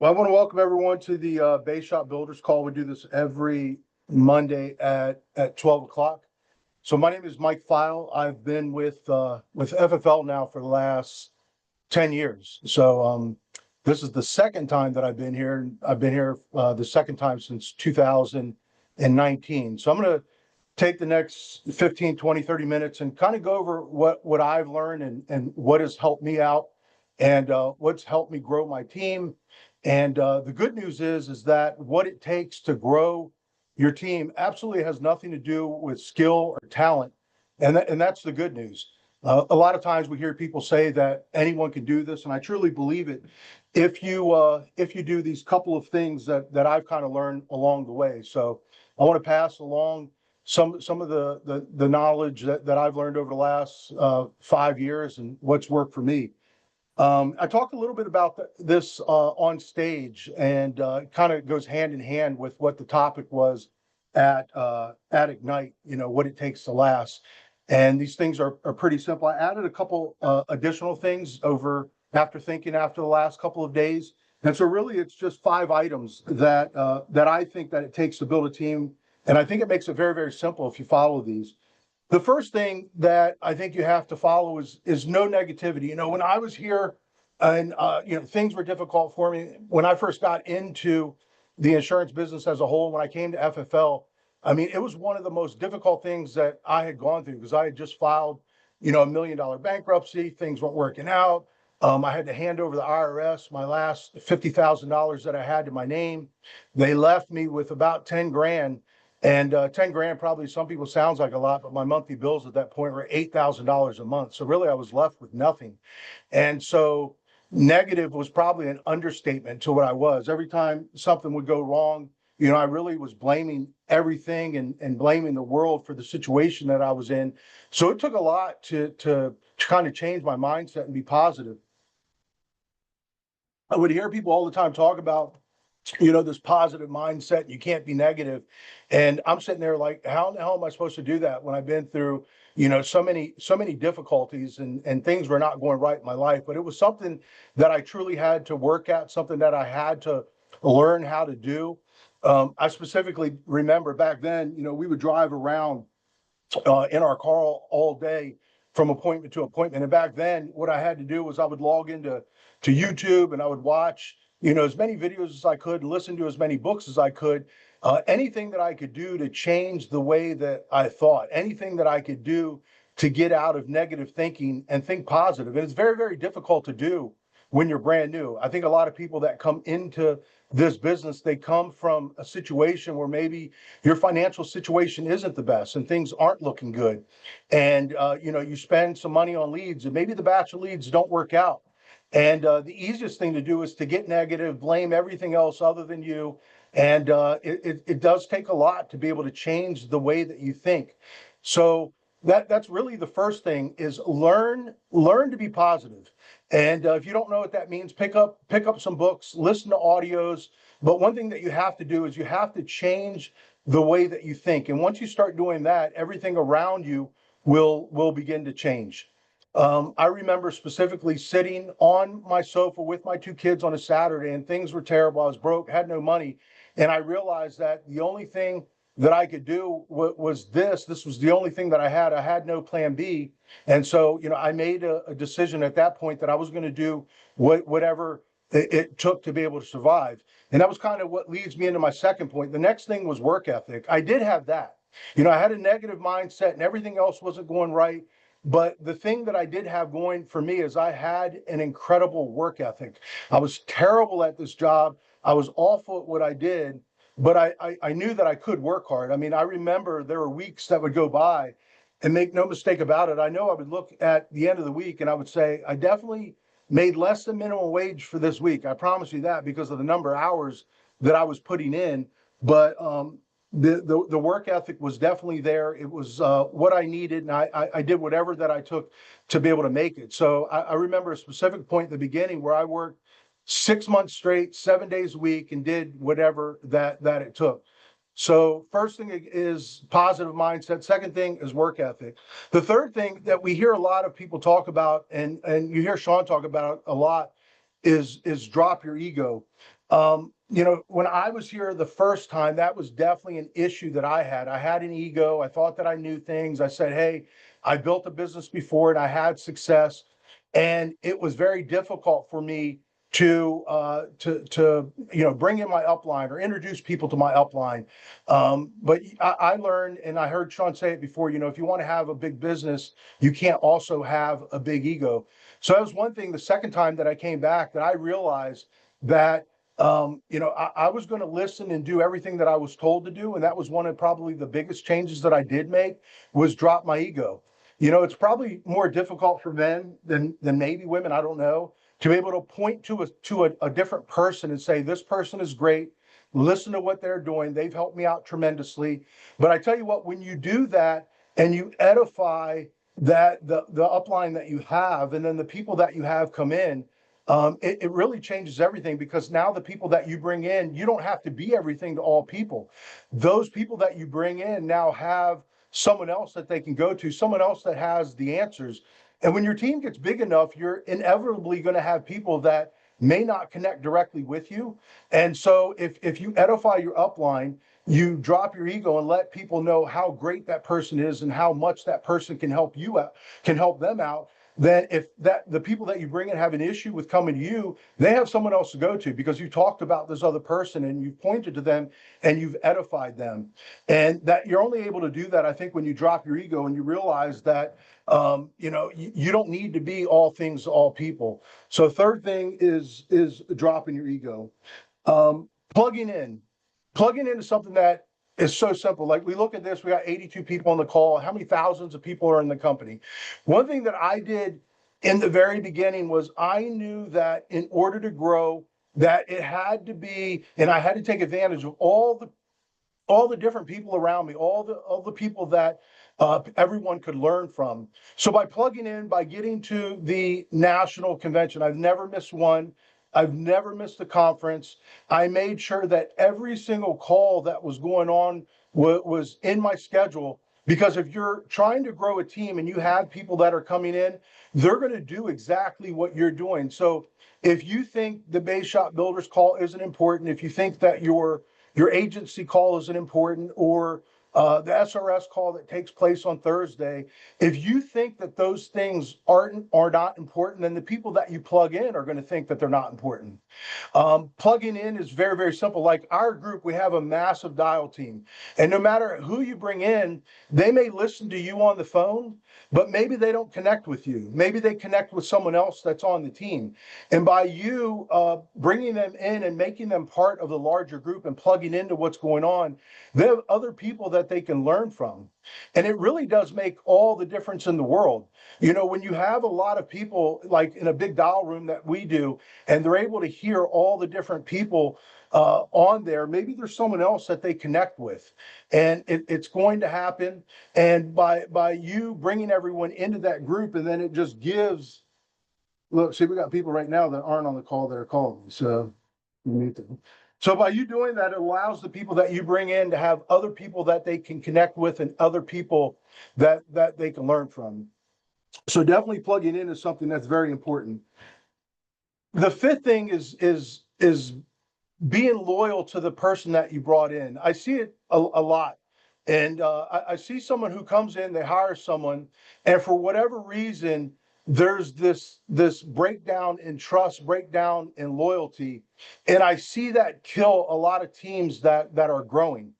Well, I want to welcome everyone to the Bay Shop Builders Call. We do this every Monday at 12 o'clock. So my name is Mike Pfeil. I've been with FFL now for the last 10 years. So this is the second time that I've been here. I've been here the second time since 2019. So I'm going to take the next 15, 20, 30 minutes and kind of go over what I've learned and what has helped me out and what's helped me grow my team. And the good news is that what it takes to grow your team absolutely has nothing to do with skill or talent. And that's the good news. A lot of times we hear people say that anyone can do this, and I truly believe it if you do these couple of things that I've kind of learned along the way. So I want to pass along some of the knowledge that I've learned over the last 5 years and what's worked for me. I talked a little bit about this on stage, and kind of goes hand in hand with what the topic was at Ignite. You know what it takes to last, and these things are pretty simple. I added a couple additional things after thinking after the last couple of days, and so really it's just 5 items that I think that it takes to build a team, and I think it makes it very, very simple if you follow these. The first thing that I think you have to follow is no negativity. You know, when I was here and things were difficult for me when I first got into the insurance business as a whole. When I came to FFL, I mean, it was one of the most difficult things that I had gone through because I had just filed, $1 million bankruptcy. Things weren't working out. I had to hand over the IRS my last $50,000 that I had to my name. They left me with about 10 grand. And 10 grand probably some people sounds like a lot, but my monthly bills at that point were $8,000 a month. So really I was left with nothing. And so negative was probably an understatement to what I was. Every time something would go wrong, I really was blaming everything and blaming the world for the situation that I was in. So it took a lot to kind of change my mindset and be positive. I would hear people all the time talk about this positive mindset. You can't be negative. And I'm sitting there like, how the hell am I supposed to do that when I've been through, so many difficulties and things were not going right in my life. But it was something that I truly had to work at, something that I had to learn how to do. I specifically remember back then, we would drive around in our car all day from appointment to appointment. And back then, what I had to do was I would log into YouTube and I would watch as many videos as I could, listen to as many books as I could, anything that I could do to change the way that I thought, anything that I could do to get out of negative thinking and think positive. And it's very, very difficult to do when you're brand new. I think a lot of people that come into this business, they come from a situation where maybe your financial situation isn't the best and things aren't looking good. And, you spend some money on leads and maybe the batch of leads don't work out. And the easiest thing to do is to get negative, blame everything else other than you. And it does take a lot to be able to change the way that you think. So that's really the first thing is learn to be positive. And if you don't know what that means, pick up some books, listen to audios. But one thing that you have to do is you have to change the way that you think. And once you start doing that, everything around you will begin to change. I remember specifically sitting on my sofa with my 2 kids on a Saturday, and things were terrible. I was broke, had no money. And I realized that the only thing that I could do was this. This was the only thing that I had. I had no plan B. And so, I made a decision at that point that I was going to do whatever it took to be able to survive. And that was kind of what leads me into my second point. The next thing was work ethic. I did have that. I had a negative mindset and everything else wasn't going right. But the thing that I did have going for me is I had an incredible work ethic. I was terrible at this job. I was awful at what I did, but I knew that I could work hard. I mean, I remember there were weeks that would go by, and make no mistake about it, I know I would look at the end of the week and I would say, I definitely made less than minimum wage for this week. I promise you that because of the number of hours that I was putting in. But the work ethic was definitely there. It was what I needed, and I did whatever that I took to be able to make it. So I remember a specific point in the beginning where I worked 6 months straight, 7 days a week, and did whatever that it took. So first thing is positive mindset. Second thing is work ethic. The third thing that we hear a lot of people talk about, and you hear Sean talk about a lot, is drop your ego. When I was here the first time, that was definitely an issue that I had. I had an ego. I thought that I knew things. I said, hey, I built a business before and I had success. And it was very difficult for me to bring in my upline or introduce people to my upline. But I learned, and I heard Sean say it before, if you want to have a big business, you can't also have a big ego. So that was one thing. The second time that I came back, that I realized that I was going to listen and do everything that I was told to do. And that was one of probably the biggest changes that I did make, was drop my ego. It's probably more difficult for men than maybe women, I don't know, to be able to point to a different person and say, this person is great. Listen to what they're doing. They've helped me out tremendously. But I tell you what, when you do that and you edify that the upline that you have, and then the people that you have come in, it really changes everything, because now the people that you bring in, you don't have to be everything to all people. Those people that you bring in now have someone else that they can go to, someone else that has the answers. And when your team gets big enough, you're inevitably going to have people that may not connect directly with you. And so if you edify your upline, you drop your ego and let people know how great that person is and how much that person can help you out, can help them out. Then if that the people that you bring in have an issue with coming to you, they have someone else to go to, because you talked about this other person and you've pointed to them and you've edified them. And that you're only able to do that, I think, when you drop your ego and you realize that you don't need to be all things to all people. So third thing is dropping your ego. Plugging in. Plugging into something that is so simple. Like, we look at this, we got 82 people on the call. How many thousands of people are in the company? One thing that I did in the very beginning was, I knew that in order to grow, that it had to be, and I had to take advantage of all the different people around me, all the people that everyone could learn from. So by plugging in, by getting to the national convention, I've never missed one. I've never missed a conference. I made sure that every single call that was going on was in my schedule, because if you're trying to grow a team and you have people that are coming in, they're going to do exactly what you're doing. So if you think the base shop builders call isn't important, if you think that your agency call isn't important, or the SRS call that takes place on Thursday, if you think that those things are not important, then the people that you plug in are going to think that they're not important. Plugging in is very, very simple. Like our group, we have a massive dial team. And no matter who you bring in, they may listen to you on the phone, but maybe they don't connect with you. Maybe they connect with someone else that's on the team. And by you bringing them in and making them part of the larger group and plugging into what's going on, they have other people that they can learn from. And it really does make all the difference in the world. When you have a lot of people, like in a big dial room that we do, and they're able to hear all the different people on there, maybe there's someone else that they connect with, and it's going to happen. And by you bringing everyone into that group, and then it just gives. Look, see, we got people right now that aren't on the call that are calling, so you need to. So by you doing that, it allows the people that you bring in to have other people that they can connect with, and other people that they can learn from. So definitely plugging in is something that's very important. The fifth thing is being loyal to the person that you brought in. I see it a lot. And I see someone who comes in, they hire someone, and for whatever reason, there's this breakdown in trust, breakdown in loyalty. And I see that kill a lot of teams that are growing.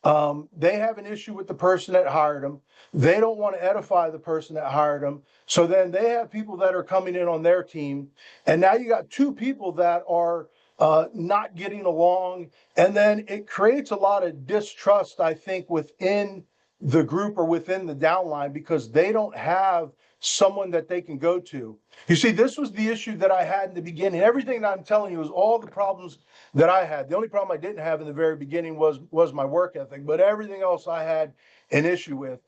They have an issue with the person that hired them. They don't want to edify the person that hired them. So then they have people that are coming in on their team. And now you got two people that are not getting along. And then it creates a lot of distrust, I think, within the group or within the downline, because they don't have someone that they can go to. You see, this was the issue that I had in the beginning. Everything that I'm telling you is all the problems that I had. The only problem I didn't have in the very beginning was my work ethic, but everything else I had an issue with.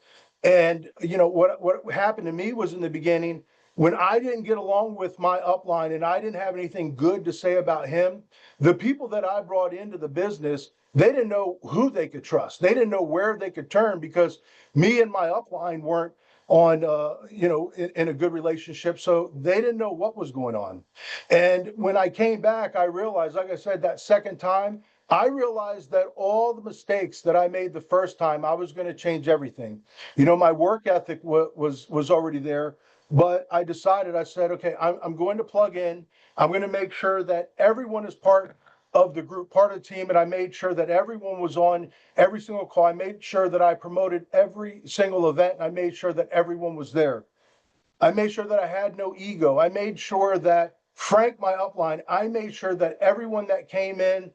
And what happened to me was, in the beginning, when I didn't get along with my upline and I didn't have anything good to say about him, the people that I brought into the business, they didn't know who they could trust. They didn't know where they could turn, because me and my upline weren't on, in a good relationship. So they didn't know what was going on. And when I came back, I realized, like I said, that second time, I realized that all the mistakes that I made the first time, I was going to change everything. My work ethic was already there, but I decided, I said, okay, I'm going to plug in. I'm going to make sure that everyone is part of the group, part of the team. And I made sure that everyone was on every single call. I made sure that I promoted every single event. I made sure that everyone was there. I made sure that I had no ego. I made sure that Frank, my upline, I made sure that everyone that came in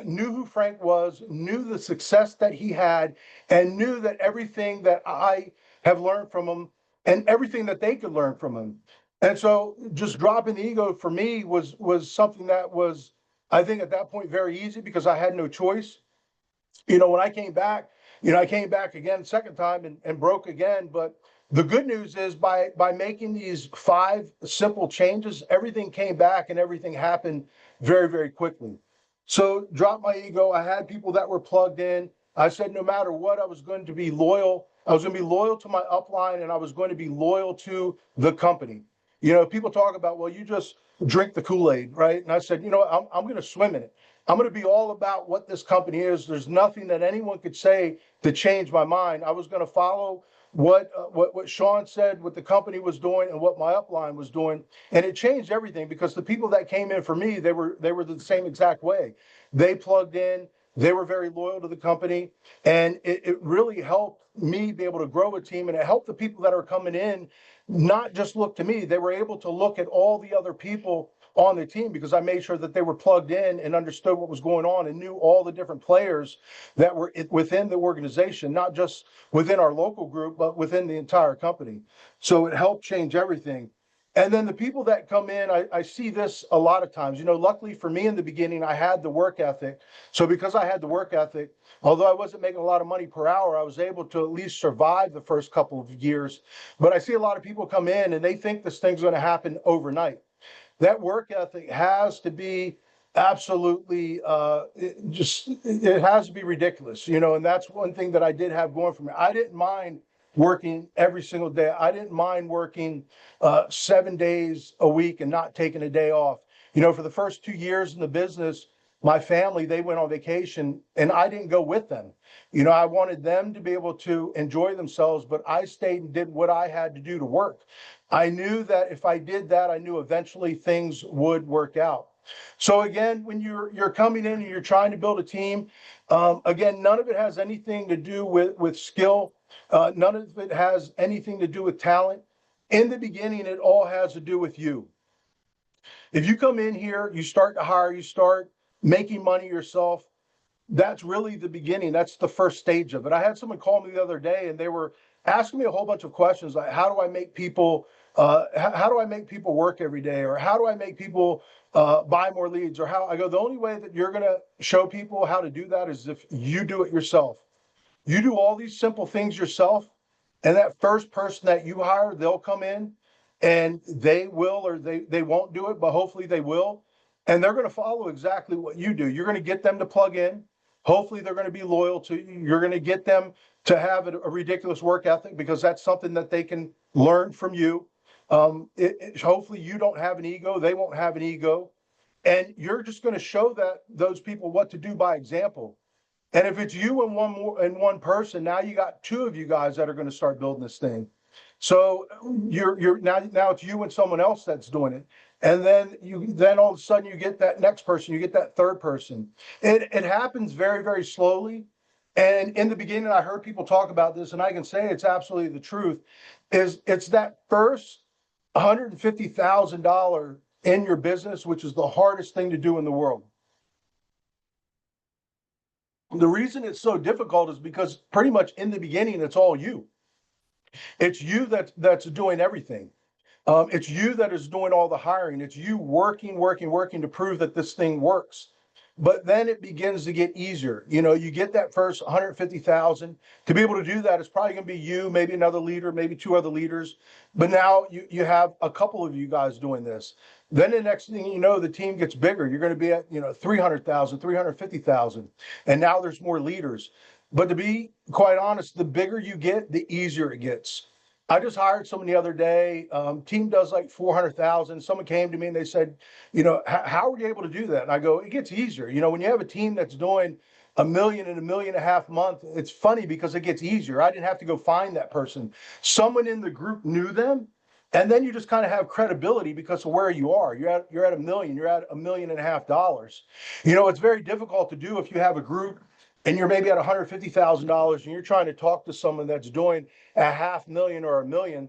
knew who Frank was, knew the success that he had, and knew that everything that I have learned from him and everything that they could learn from him. And so just dropping the ego for me was something that was, I think at that point, very easy because I had no choice. When I came back again second time and broke again. But the good news is by making these 5 simple changes, everything came back and everything happened very, very quickly. So drop my ego. I had people that were plugged in. I said no matter what, I was going to be loyal. I was going to be loyal to my upline and I was going to be loyal to the company. People talk about, well, you just drink the Kool-Aid, right? And I said, I'm going to swim in it. I'm going to be all about what this company is. There's nothing that anyone could say to change my mind. I was going to follow what Sean said, what the company was doing, and what my upline was doing, and it changed everything because the people that came in for me, they were the same exact way. They plugged in. They were very loyal to the company, and it really helped me be able to grow a team, and it helped the people that are coming in not just look to me. They were able to look at all the other people on the team because I made sure that they were plugged in and understood what was going on and knew all the different players that were within the organization, not just within our local group, but within the entire company. So it helped change everything. And then the people that come in, I see this a lot of times. Luckily for me in the beginning, I had the work ethic. So because I had the work ethic, although I wasn't making a lot of money per hour, I was able to at least survive the first couple of years. But I see a lot of people come in and they think this thing's going to happen overnight. That work ethic has to be absolutely it has to be ridiculous, and that's one thing that I did have going for me. I didn't mind working every single day. I didn't mind working 7 days a week and not taking a day off. For the first 2 years in the business, my family, they went on vacation and I didn't go with them. I wanted them to be able to enjoy themselves, but I stayed and did what I had to do to work. I knew that if I did that, I knew eventually things would work out. So again, when you're coming in and you're trying to build a team, again, none of it has anything to do with skill. None of it has anything to do with talent. In the beginning, it all has to do with you. If you come in here, you start to hire, you start making money yourself, that's really the beginning. That's the first stage of it. I had someone call me the other day and they were asking me a whole bunch of questions like, how do I make people work every day? Or how do I make people buy more leads? Or how I go, the only way that you're going to show people how to do that is if you do it yourself. You do all these simple things yourself, and that first person that you hire, they'll come in and they will or they won't do it, but hopefully they will. And they're going to follow exactly what you do. You're going to get them to plug in. Hopefully they're going to be loyal to you. You're going to get them to have a ridiculous work ethic because that's something that they can learn from you. Hopefully you don't have an ego. They won't have an ego. And you're just going to show those people what to do by example. And if it's you and one person, now you got 2 of you guys that are going to start building this thing. So you're now it's you and someone else that's doing it. And then all of a sudden you get that next person, you get that third person. It happens very, very slowly. And in the beginning, I heard people talk about this, and I can say it's absolutely the truth, it's that first $150,000 in your business, which is the hardest thing to do in the world. The reason it's so difficult is because pretty much in the beginning, it's all you. It's you that's doing everything. It's you that is doing all the hiring. It's you working to prove that this thing works. But then it begins to get easier. You get that first 150,000. To be able to do that, it's probably going to be you, maybe another leader, maybe 2 other leaders. But now you have a couple of you guys doing this. Then the next thing you know, the team gets bigger. You're going to be at 300,000, 350,000, and now there's more leaders. But to be quite honest, the bigger you get, the easier it gets. I just hired someone the other day. Team does like 400,000. Someone came to me and they said, how are you able to do that? And I go, it gets easier. When you have a team that's doing 1 million and 1.5 million a month, it's funny because it gets easier. I didn't have to go find that person. Someone in the group knew them. And then you just kind of have credibility because of where you are. You're at 1 million, you're at $1.5 million. It's very difficult to do if you have a group and you're maybe at $150,000 and you're trying to talk to someone that's doing a 500,000 or 1 million.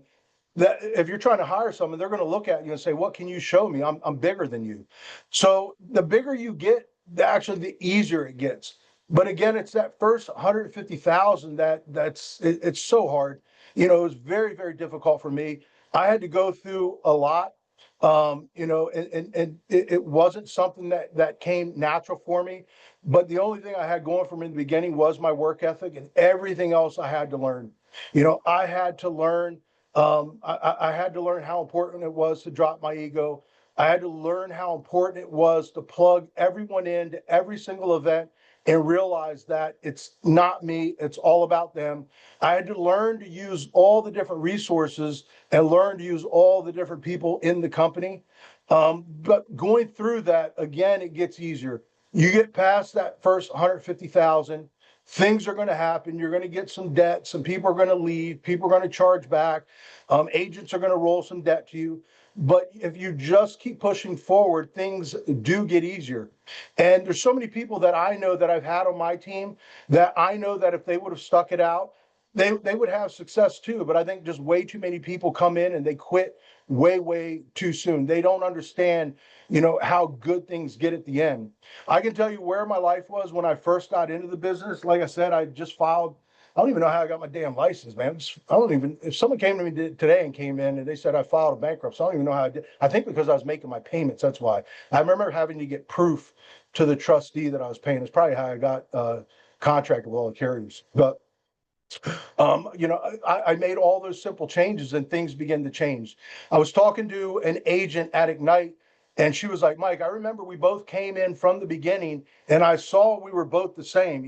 That if you're trying to hire someone, they're going to look at you and say, what can you show me? I'm bigger than you. So the bigger you get, actually the easier it gets. But again, it's that first 150,000 it's so hard. It was very, very difficult for me. I had to go through a lot. And it wasn't something that came natural for me. But the only thing I had going for me in the beginning was my work ethic, and everything else I had to learn. I had to learn. I had to learn how important it was to drop my ego. I had to learn how important it was to plug everyone into every single event and realize that it's not me, it's all about them. I had to learn to use all the different resources and learn to use all the different people in the company. But going through that, again, it gets easier. You get past that first 150,000, things are going to happen. You're going to get some debt. Some people are going to leave. People are going to charge back. Agents are going to roll some debt to you. But if you just keep pushing forward, things do get easier. And there's so many people that I know that I've had on my team that I know that if they would have stuck it out, they would have success too. But I think just way too many people come in and they quit way too soon. They don't understand, how good things get at the end. I can tell you where my life was when I first got into the business. Like I said, I just filed. I don't even know how I got my damn license, man. I don't even, if someone came to me today and came in and they said I filed a bankruptcy, I don't even know how I did. I think because I was making my payments, that's why. I remember having to get proof to the trustee that I was paying. It's probably how I got contracted with all the carriers. But I made all those simple changes and things began to change. I was talking to an agent at Ignite, and she was like, Mike, I remember we both came in from the beginning and I saw we were both the same.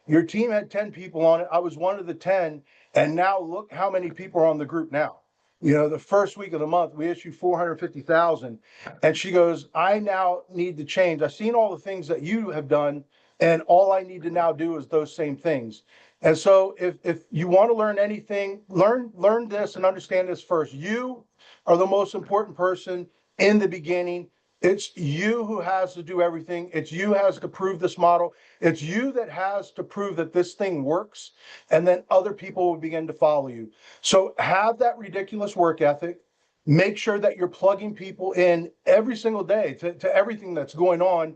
Your team had 10 people on it. I was one of the 10. And now look how many people are on the group now. The first week of the month, we issued 450,000. And she goes, I now need to change. I've seen all the things that you have done, and all I need to now do is those same things. And so if you want to learn anything, learn this and understand this first. You are the most important person in the beginning. It's you who has to do everything. It's you who has to prove this model. It's you that has to prove that this thing works, and then other people will begin to follow you. So have that ridiculous work ethic. Make sure that you're plugging people in every single day to everything that's going on.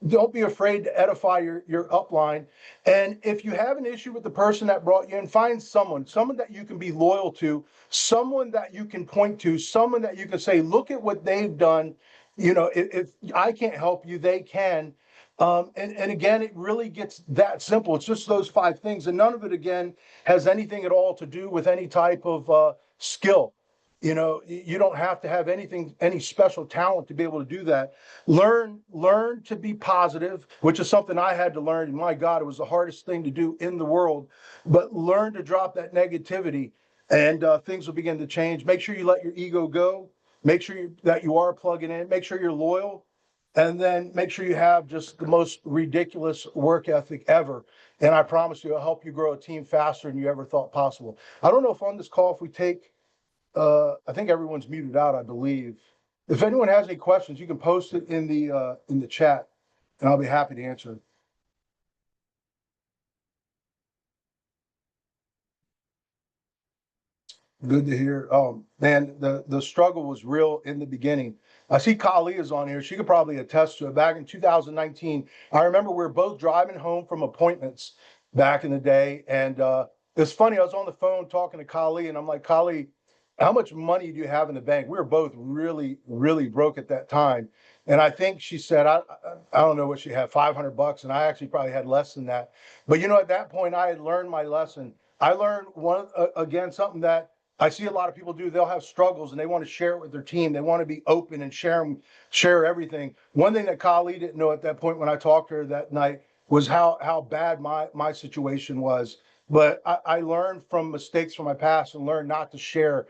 Don't be afraid to edify your upline. And if you have an issue with the person that brought you in, find someone that you can be loyal to, someone that you can point to, someone that you can say, look at what they've done. If I can't help you, they can. And again, it really gets that simple. It's just those 5 things. And none of it, again, has anything at all to do with any type of skill. You don't have to have any special talent to be able to do that. Learn to be positive, which is something I had to learn. And my God, it was the hardest thing to do in the world. But learn to drop that negativity, and things will begin to change. Make sure you let your ego go. Make sure that you are plugging in. Make sure you're loyal. And then make sure you have just the most ridiculous work ethic ever. And I promise you, it'll help you grow a team faster than you ever thought possible. I don't know if on this call, if we take I think everyone's muted out, I believe. If anyone has any questions, you can post it in the chat, and I'll be happy to answer. Good to hear. Oh man, the struggle was real in the beginning. I see Kali is on here. She could probably attest to it. Back in 2019, I remember we were both driving home from appointments back in the day, and it's funny. I was on the phone talking to Kali, and I'm like, Kali, how much money do you have in the bank? We were both really broke at that time, and I think she said, I don't know what she had, $500, and I actually probably had less than that. But at that point, I had learned my lesson. I learned again, something that I see a lot of people do. They'll have struggles and they want to share it with their team. They want to be open and share everything. One thing that Kali didn't know at that point when I talked to her that night was how bad my situation was. but I learned from mistakes from my past and learned not to share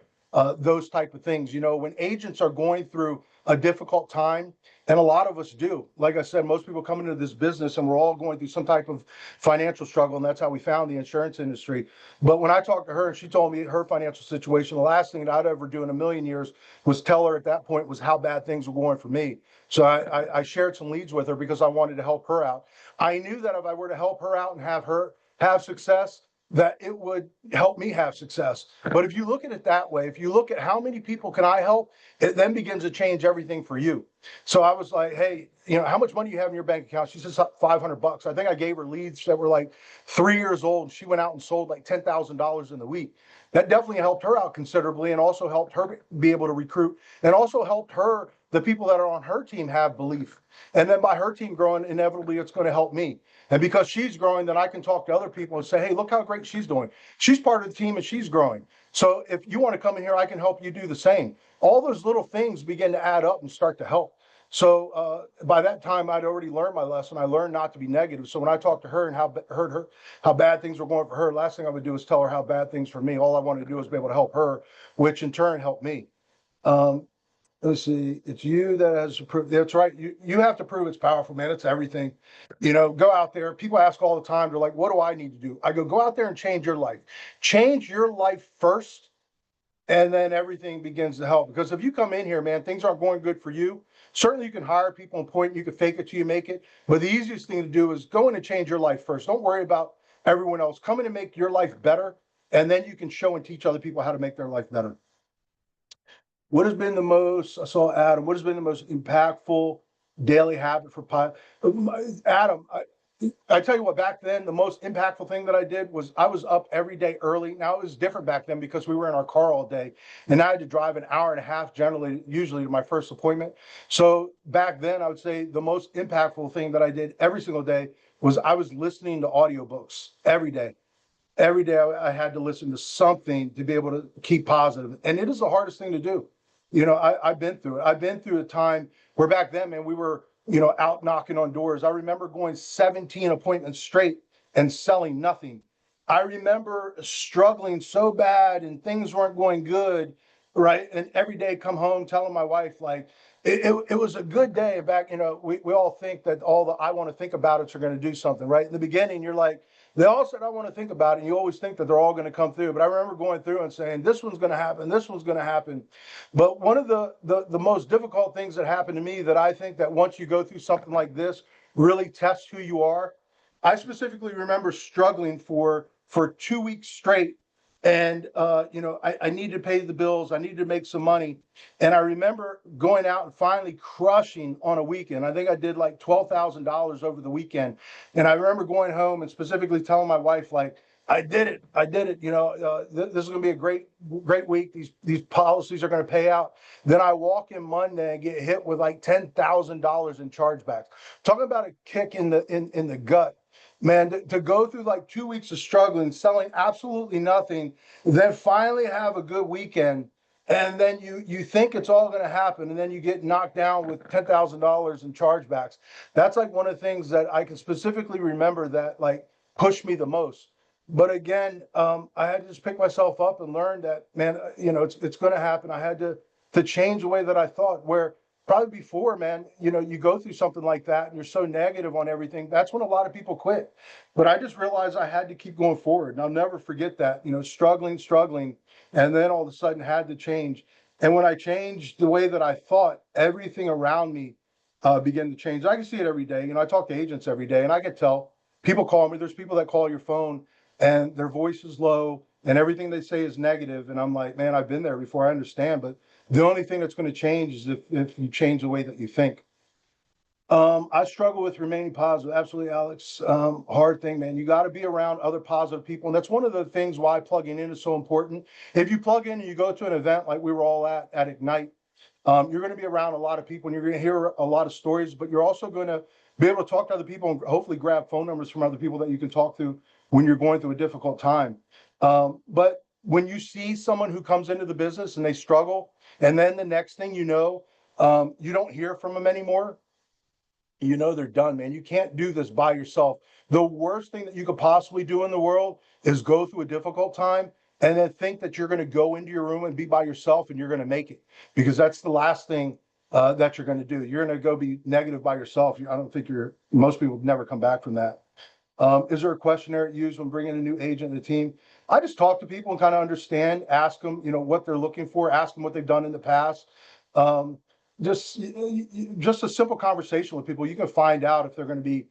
those type of things. You know, when agents are going through a difficult time, and a lot of us do, like I said, most people come into this business and we're all going through some type of financial struggle, and that's how we found the insurance industry. But when I talked to her and she told me her financial situation, the last thing that I'd ever do in a million years was tell her at that point was how bad things were going for me. So I shared some leads with her because I wanted to help her out. I knew that if I were to help her out and have her have success, that it would help me have success. But if you look at it that way, if you look at how many people can I help, it then begins to change everything for you. So I was like, hey, you know, how much money do you have in your bank account? She says $500. I think I gave her leads that were like 3 years old. She went out and sold like $10,000 in the week. That definitely helped her out considerably, and also helped her be able to recruit, and also helped her, the people that are on her team, have belief. And then by her team growing, inevitably it's going to help me. And because she's growing, then I can talk to other people and say, hey, look how great she's doing. She's part of the team and she's growing. So if you want to come in here, I can help you do the same. All those little things begin to add up and start to help. So by that time, I'd already learned my lesson. I learned not to be negative. So when I talked to her and heard her how bad things were going for her, last thing I would do is tell her how bad things for me. All I wanted to do was be able to help her, which in turn helped me. Um, let's see, it's you that has to prove. That's right. You have to prove it's powerful, man. It's everything. You know, go out there. People ask all the time, they're like, what do I need to do? I go out there and change your life. Change your life first, and then everything begins to help. Because if you come in here, man, things aren't going good for you. Certainly you can hire people and point, you can fake it till you make it. But the easiest thing to do is go in and change your life first. Don't worry about everyone else. Come in and make your life better. And then you can show and teach other people how to make their life better. What has been the most, I saw Adam, what has been the most impactful daily habit for Adam, I tell you what, back then, the most impactful thing that I did was I was up every day early. Now it was different back then because we were in our car all day, and I had to drive an hour and a half generally, usually to my first appointment. So back then, I would say the most impactful thing that I did every single day was I was listening to audiobooks every day. Every day I had to listen to something to be able to keep positive. And it is the hardest thing to do. You know, I've been through it. I've been through a time where back then, man, we were, you know, out knocking on doors. I remember going 17 appointments straight and selling nothing. I remember struggling so bad and things weren't going good, right? And every day come home telling my wife, like, it was a good day back. You know, we all think that all the I want to think about it are going to do something, right? In the beginning, you're like, they all said, I want to think about it. And you always think that they're all going to come through. But I remember going through and saying, this one's going to happen. This one's going to happen. But one of the most difficult things that happened to me that I think that once you go through something like this, really tests who you are. I specifically remember struggling for 2 weeks straight. And, you know, I needed to pay the bills. I needed to make some money. And I remember going out and finally crushing on a weekend. I think I did like $12,000 over the weekend. And I remember going home and specifically telling my wife, like, I did it. I did it. You know, this is going to be a great week. These policies are going to pay out. Then I walk in Monday and get hit with like $10,000 in chargebacks. Talking about a kick in the gut, man. To go through like 2 weeks of struggling, selling absolutely nothing, then finally have a good weekend. And then you think it's all going to happen, and then you get knocked down with $10,000 in chargebacks. That's like one of the things that I can specifically remember that like pushed me the most. But again, I had to just pick myself up and learn that, man, you know, it's going to happen. I had to change the way that I thought. Where probably before, man, you know, you go through something like that and you're so negative on everything. That's when a lot of people quit. But I just realized I had to keep going forward, and I'll never forget that. You know, struggling, and then all of a sudden had to change. And when I changed the way that I thought, everything around me began to change. I can see it every day. You know, I talk to agents every day, and I can tell. People call me. There's people that call your phone and their voice is low and everything they say is negative. And I'm like, man, I've been there before. I understand. But the only thing that's going to change is if you change the way that you think. I struggle with remaining positive. Absolutely, Alex. Hard thing, man. You got to be around other positive people. And that's one of the things why plugging in is so important. If you plug in and you go to an event like we were all at Ignite, you're going to be around a lot of people and you're going to hear a lot of stories, but you're also going to be able to talk to other people and hopefully grab phone numbers from other people that you can talk to when you're going through a difficult time. But when you see someone who comes into the business and they struggle, and then the next thing you know, you don't hear from them anymore, you know they're done, man. You can't do this by yourself. The worst thing that you could possibly do in the world is go through a difficult time and then think that you're going to go into your room and be by yourself and you're going to make it, because that's the last thing that you're going to do. You're going to go be negative by yourself. I don't think most people never come back from that. Is there a questionnaire used when bringing a new agent in the team? I just talk to people and kind of understand, ask them, what they're looking for, ask them what they've done in the past. Um, just a simple conversation with people, you can find out if they're going to be,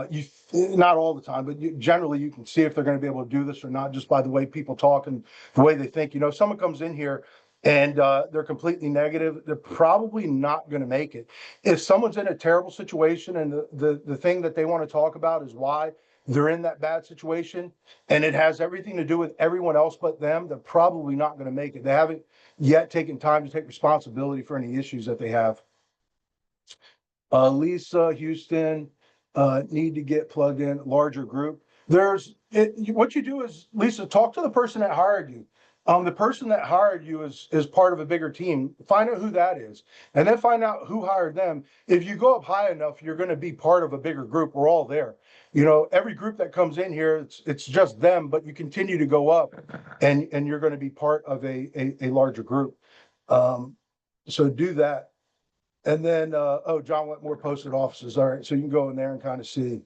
you not all the time, but generally you can see if they're going to be able to do this or not, just by the way people talk and the way they think. If someone comes in here and they're completely negative, they're probably not going to make it. If someone's in a terrible situation and the thing that they want to talk about is why they're in that bad situation, and it has everything to do with everyone else but them, they're probably not going to make it. They haven't yet taken time to take responsibility for any issues that they have. Lisa, Houston, need to get plugged in, larger group. What you do is, Lisa, talk to the person that hired you. The person that hired you is part of a bigger team. Find out who that is, and then find out who hired them. If you go up high enough, you're going to be part of a bigger group. We're all there. Every group that comes in here, it's just them, but you continue to go up, and you're going to be part of a larger group. So do that. And then, John Wetmore posted offices. All right, so you can go in there and kind of see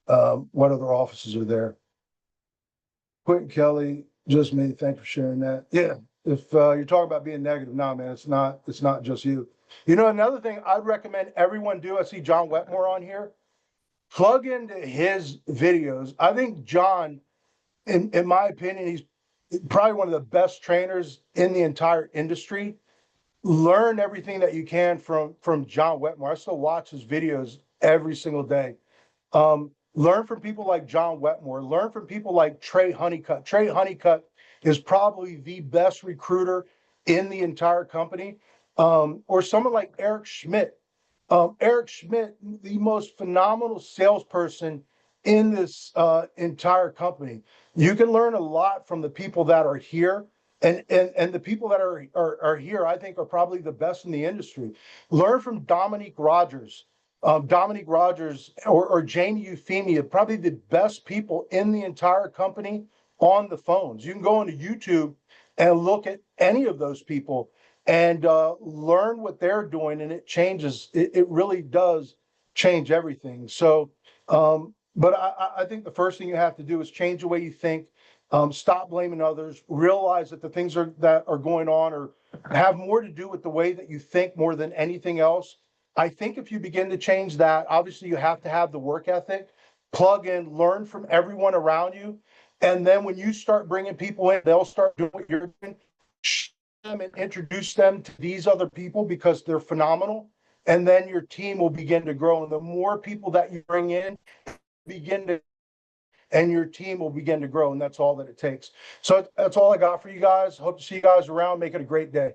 what other offices are there. Quentin Kelly, just me. Thanks for sharing that. Yeah, if you're talking about being negative, no, man, it's not just you. Another thing I'd recommend everyone do. I see John Wetmore on here. Plug into his videos. I think John, in my opinion, he's probably one of the best trainers in the entire industry. Learn everything that you can from John Wetmore. I still watch his videos every single day. Learn from people like John Wetmore. Learn from people like Trey Honeycutt. Trey Honeycutt is probably the best recruiter in the entire company. Or someone like Eric Schmidt. Eric Schmidt, the most phenomenal salesperson in this entire company. You can learn a lot from the people that are here. And the people that are here, I think, are probably the best in the industry. Learn from Dominique Rogers. Dominique Rogers or Jamie Euphemia, probably the best people in the entire company on the phones. You can go into YouTube and look at any of those people and learn what they're doing, and it changes. It really does change everything. So, but I think the first thing you have to do is change the way you think. Stop blaming others. Realize that the things that are going on or have more to do with the way that you think more than anything else. I think if you begin to change that, obviously you have to have the work ethic, plug in, learn from everyone around you. And then when you start bringing people in, they'll start doing what you're doing. Show them and introduce them to these other people because they're phenomenal. And then your team will begin to grow. And the more people that you bring in, begin to, and your team will begin to grow. And that's all that it takes. So that's all I got for you guys. Hope to see you guys around. Make it a great day.